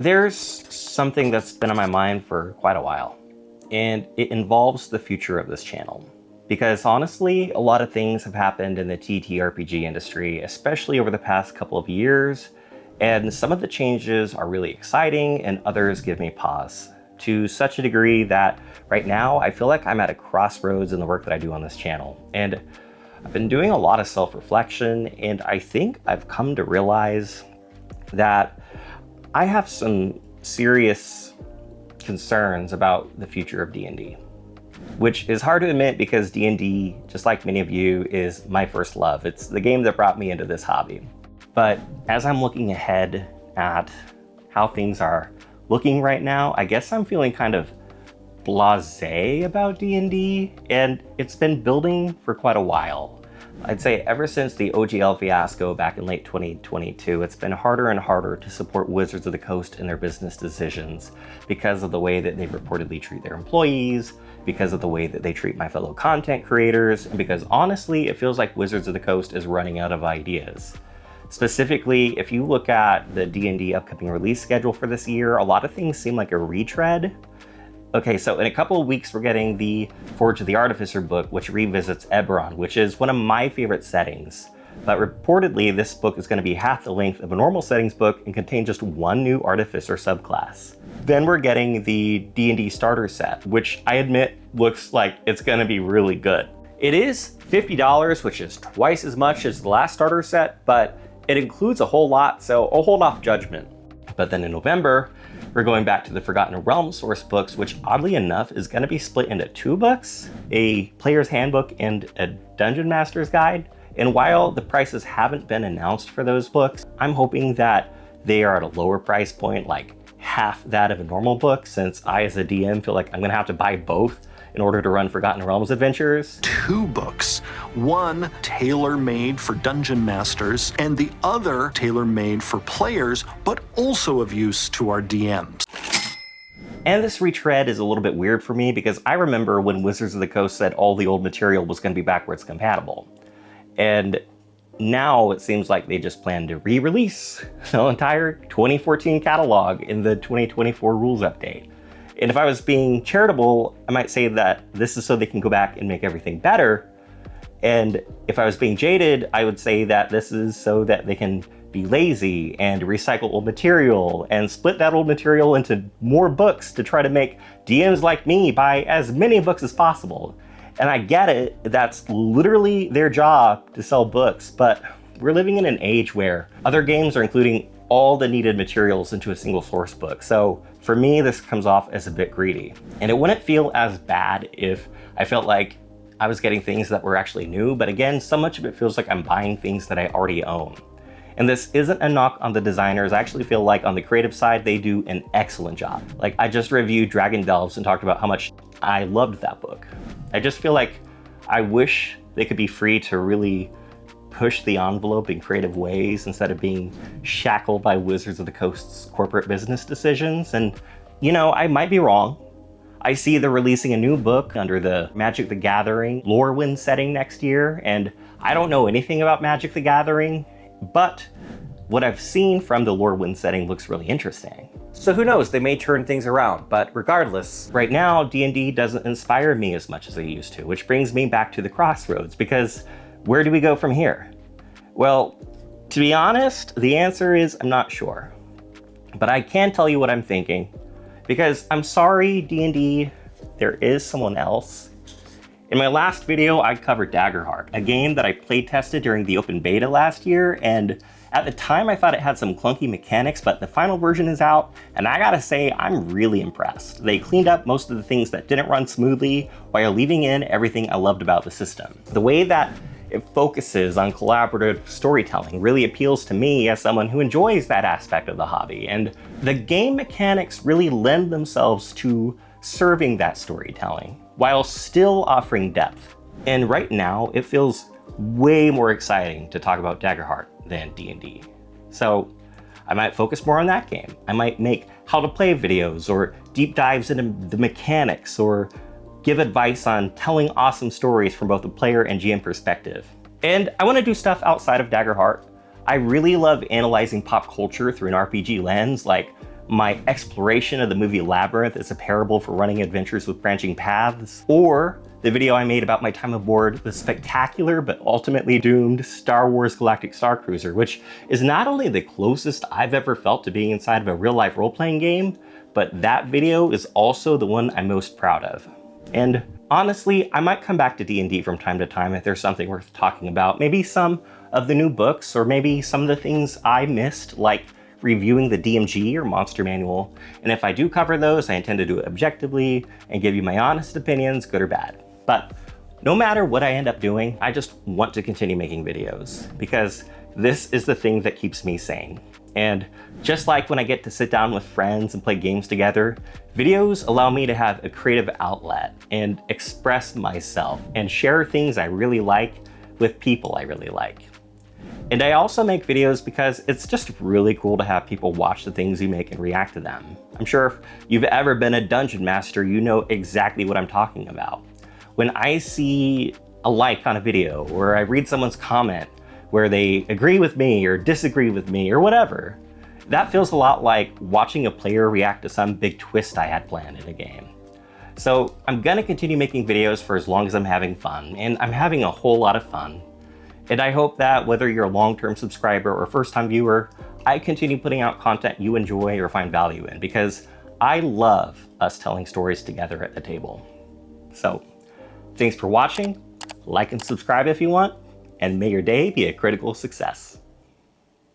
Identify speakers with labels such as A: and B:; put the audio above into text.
A: There's something that's been on my mind for quite a while, and it involves the future of this channel. Because honestly, a lot of things have happened in the TTRPG industry, especially over the past couple of years, and some of the changes are really exciting and others give me pause, to such a degree that right now I feel like I'm at a crossroads in the work that I do on this channel. And I've been doing a lot of self-reflection, and I think I've come to realize that I have some serious concerns about the future of D&D, which is hard to admit because D&D, just like many of you, is my first love. It's the game that brought me into this hobby. But as I'm looking ahead at how things are looking right now, I guess I'm feeling kind of blasé about D&D, and it's been building for quite a while. I'd say ever since the OGL fiasco back in late 2022, it's been harder and harder to support Wizards of the Coast in their business decisions because of the way that they reportedly treat their employees, because of the way that they treat my fellow content creators, and because honestly, it feels like Wizards of the Coast is running out of ideas. Specifically, if you look at the D&D upcoming release schedule for this year, a lot of things seem like a retread. Okay, so in a couple of weeks, we're getting the Forge of the Artificer book, which revisits Eberron, which is one of my favorite settings. But reportedly, this book is going to be half the length of a normal settings book and contain just one new Artificer subclass. Then we're getting the D&D starter set, which I admit looks like it's going to be really good. It is $50, which is twice as much as the last starter set, but it includes a whole lot, so I'll hold off judgment. But then in November, we're going back to the Forgotten Realms source books, which oddly enough is going to be split into two books, a player's handbook and a dungeon master's guide. And while the prices haven't been announced for those books, I'm hoping that they are at a lower price point, like half that of a normal book, since I as a DM feel like I'm going to have to buy both in order to run Forgotten Realms adventures.
B: Two books, one tailor-made for dungeon masters and the other tailor-made for players, but also of use to our DMs.
A: And this retread is a little bit weird for me because I remember when Wizards of the Coast said all the old material was going to be backwards compatible. And now it seems like they just plan to re-release the entire 2014 catalog in the 2024 rules update. And if I was being charitable, I might say that this is so they can go back and make everything better. And if I was being jaded, I would say that this is so that they can be lazy and recycle old material and split that old material into more books to try to make DMs like me buy as many books as possible. And I get it, that's literally their job to sell books, but we're living in an age where other games are including all the needed materials into a single source book. So for me, this comes off as a bit greedy. And it wouldn't feel as bad if I felt like I was getting things that were actually new, but again, so much of it feels like I'm buying things that I already own. And this isn't a knock on the designers. I actually feel like on the creative side, they do an excellent job. Like I just reviewed Dragon Delves and talked about how much I loved that book. I just feel like I wish they could be free to really push the envelope in creative ways instead of being shackled by Wizards of the Coast's corporate business decisions. And, you know, I might be wrong. I see they're releasing a new book under the Magic the Gathering Lorwyn setting next year, and I don't know anything about Magic the Gathering, but what I've seen from the Lorwyn setting looks really interesting. So who knows, they may turn things around, but regardless, right now D&D doesn't inspire me as much as they used to, which brings me back to the crossroads, because where do we go from here? Well, to be honest, the answer is I'm not sure. But I can tell you what I'm thinking, because I'm sorry, D&D, there is someone else. In my last video, I covered Daggerheart, a game that I play tested during the open beta last year, and at the time I thought it had some clunky mechanics, but the final version is out, and I gotta say, I'm really impressed. They cleaned up most of the things that didn't run smoothly, while leaving in everything I loved about the system. The way that it focuses on collaborative storytelling really appeals to me as someone who enjoys that aspect of the hobby, and the game mechanics really lend themselves to serving that storytelling while still offering depth. And right now, it feels way more exciting to talk about Daggerheart than D&D. So I might focus more on that game. I might make how to play videos or deep dives into the mechanics or give advice on telling awesome stories from both a player and GM perspective. And I want to do stuff outside of Daggerheart. I really love analyzing pop culture through an RPG lens, like my exploration of the movie Labyrinth is a parable for running adventures with branching paths, or the video I made about my time aboard the spectacular but ultimately doomed Star Wars Galactic Starcruiser, which is not only the closest I've ever felt to being inside of a real-life role-playing game, but that video is also the one I'm most proud of. And honestly, I might come back to D&D from time to time if there's something worth talking about. Maybe some of the new books, or maybe some of the things I missed, like reviewing the DMG or Monster Manual. And if I do cover those, I intend to do it objectively and give you my honest opinions, good or bad. But no matter what I end up doing, I just want to continue making videos because this is the thing that keeps me sane. And just like when I get to sit down with friends and play games together, videos allow me to have a creative outlet and express myself and share things I really like with people I really like. And I also make videos because it's just really cool to have people watch the things you make and react to them. I'm sure if you've ever been a dungeon master, you know exactly what I'm talking about. When I see a like on a video, or I read someone's comment where they agree with me or disagree with me or whatever, that feels a lot like watching a player react to some big twist I had planned in a game. So I'm gonna continue making videos for as long as I'm having fun, and I'm having a whole lot of fun. And I hope that whether you're a long-term subscriber or first-time viewer, I continue putting out content you enjoy or find value in, because I love us telling stories together at the table. So, thanks for watching, like and subscribe if you want, and may your day be a critical success.